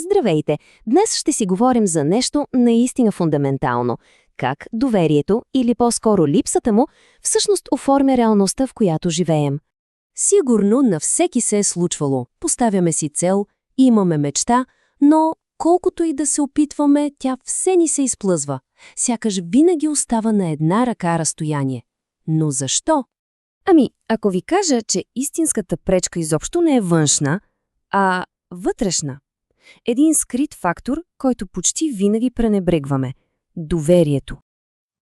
Здравейте! Днес ще си говорим за нещо наистина фундаментално. Как доверието, или по-скоро липсата му, всъщност оформя реалността, в която живеем. Сигурно на всеки се е случвало. Поставяме си цел, имаме мечта, но колкото и да се опитваме, тя все ни се изплъзва. Сякаш винаги остава на една ръка разстояние. Но защо? Ако ви кажа, че истинската пречка изобщо не е външна, а вътрешна. Един скрит фактор, който почти винаги пренебрегваме – доверието.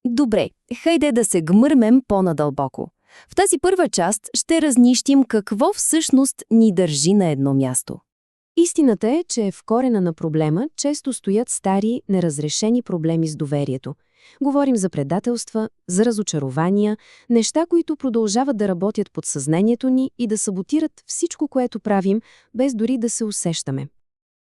Добре, хайде да се гмърмем по-надълбоко. В тази първа част ще разнищим какво всъщност ни държи на едно място. Истината е, че в корена на проблема често стоят стари, неразрешени проблеми с доверието. Говорим за предателства, за разочарования, неща, които продължават да работят под съзнанието ни и да саботират всичко, което правим, без дори да се усещаме.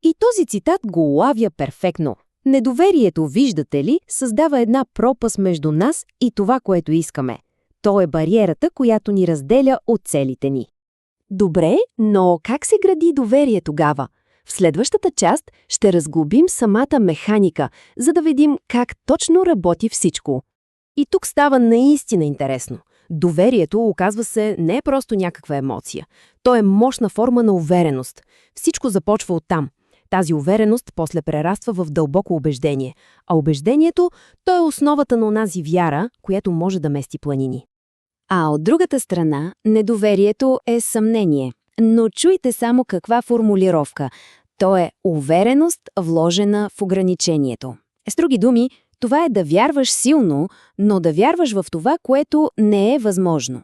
И този цитат го улавя перфектно. Недоверието, виждате ли, създава една пропаст между нас и това, което искаме. То е бариерата, която ни разделя от целите ни. Добре, но как се гради доверие тогава? В следващата част ще разглобим самата механика, за да видим как точно работи всичко. И тук става наистина интересно. Доверието, оказва се, не е просто някаква емоция. То е мощна форма на увереност. Всичко започва оттам. Тази увереност после прераства в дълбоко убеждение. А убеждението, то е основата на онази вяра, която може да мести планини. А от другата страна, недоверието е съмнение. Но чуйте само каква формулировка. То е увереност, вложена в ограничението. С други думи, това е да вярваш силно, но да вярваш в това, което не е възможно.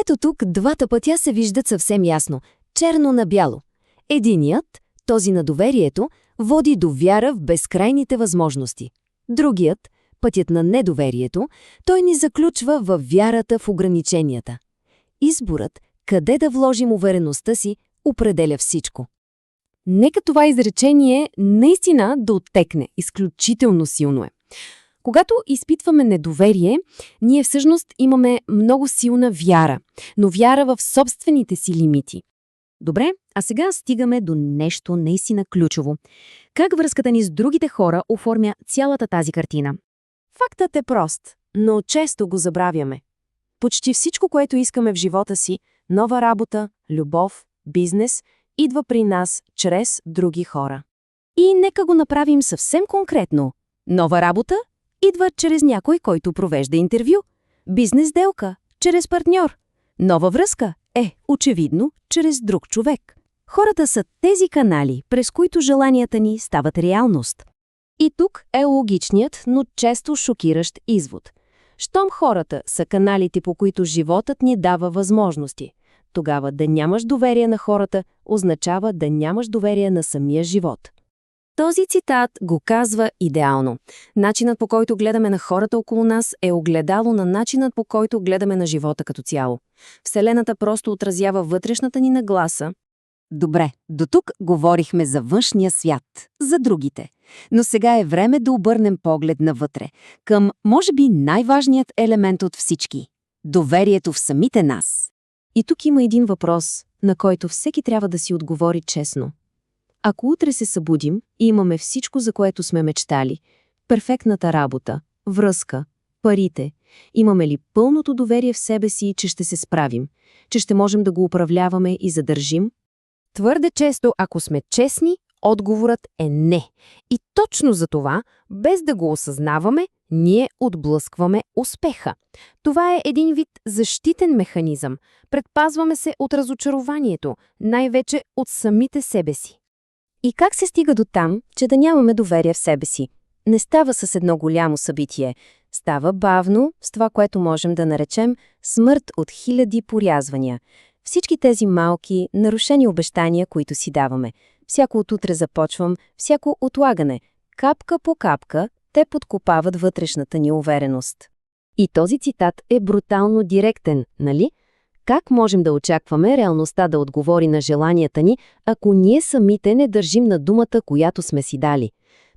Ето тук двата пътя се виждат съвсем ясно, черно на бяло. Единият, този на доверието, води до вяра в безкрайните възможности. Другият, пътят на недоверието, той ни заключва в вярата в ограниченията. Изборът, къде да вложим увереността си, определя всичко. Нека това изречение наистина да оттекне, изключително силно е. Когато изпитваме недоверие, ние всъщност имаме много силна вяра, но вяра в собствените си лимити. Добре, а сега стигаме до нещо наистина ключово. Как връзката ни с другите хора оформя цялата тази картина? Фактът е прост, но често го забравяме. Почти всичко, което искаме в живота си – нова работа, любов, бизнес – идва при нас чрез други хора. И нека го направим съвсем конкретно. Нова работа идва чрез някой, който провежда интервю. Бизнес сделка – чрез партньор. Нова връзка очевидно, чрез друг човек. Хората са тези канали, през които желанията ни стават реалност. И тук е логичният, но често шокиращ извод. Щом хората са каналите, по които животът ни дава възможности, тогава да нямаш доверие на хората означава да нямаш доверие на самия живот. Този цитат го казва идеално. Начинът, по който гледаме на хората около нас, е огледало на начинът, по който гледаме на живота като цяло. Вселената просто отразява вътрешната ни нагласа. Добре, дотук говорихме за външния свят, за другите. Но сега е време да обърнем поглед навътре, към, може би, най-важният елемент от всички – доверието в самите нас. И тук има един въпрос, на който всеки трябва да си отговори честно. Ако утре се събудим и имаме всичко, за което сме мечтали, перфектната работа, връзка, парите, имаме ли пълното доверие в себе си, че ще се справим, че ще можем да го управляваме и задържим? Твърде често, ако сме честни, отговорът е не. И точно за това, без да го осъзнаваме, ние отблъскваме успеха. Това е един вид защитен механизъм. Предпазваме се от разочарованието, най-вече от самите себе си. И как се стига до там, че да нямаме доверие в себе си? Не става с едно голямо събитие. Става бавно, с това, което можем да наречем смърт от хиляди порязвания. Всички тези малки, нарушени обещания, които си даваме. Всяко от утре започвам, всяко отлагане. Капка по капка, те подкопават вътрешната ни увереност. И този цитат е брутално директен, нали? Как можем да очакваме реалността да отговори на желанията ни, ако ние самите не държим на думата, която сме си дали?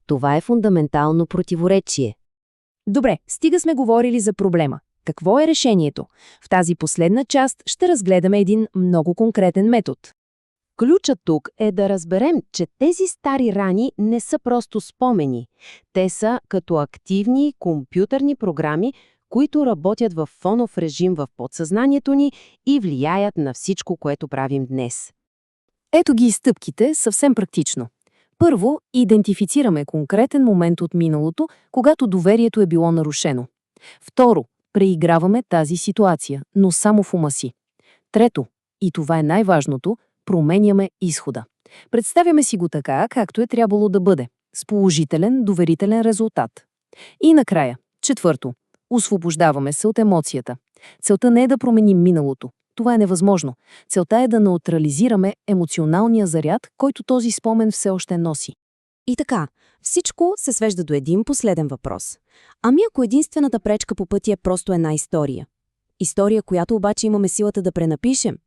Това е фундаментално противоречие. Добре, стига сме говорили за проблема. Какво е решението? В тази последна част ще разгледаме един много конкретен метод. Ключът тук е да разберем, че тези стари рани не са просто спомени. Те са като активни компютърни програми, които работят в фонов режим в подсъзнанието ни и влияят на всичко, което правим днес. Ето ги и стъпките съвсем практично. Първо, идентифицираме конкретен момент от миналото, когато доверието е било нарушено. Второ, преиграваме тази ситуация, но само в ума си. Трето, и това е най-важното, променяме изхода. Представяме си го така, както е трябвало да бъде, с положителен, доверителен резултат. И накрая, четвърто, освобождаваме се от емоцията. Целта не е да променим миналото. Това е невъзможно. Целта е да неутрализираме емоционалния заряд, който този спомен все още носи. И така, всичко се свежда до един последен въпрос. Ами ако единствената пречка по пътя е просто една история? История, която обаче имаме силата да пренапишем?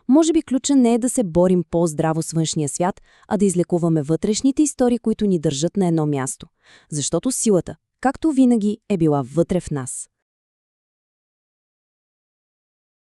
Може би ключът не е да се борим по-здраво с външния свят, а да излекуваме вътрешните истории, които ни държат на едно място. Защото силата, както винаги, е била вътре в нас.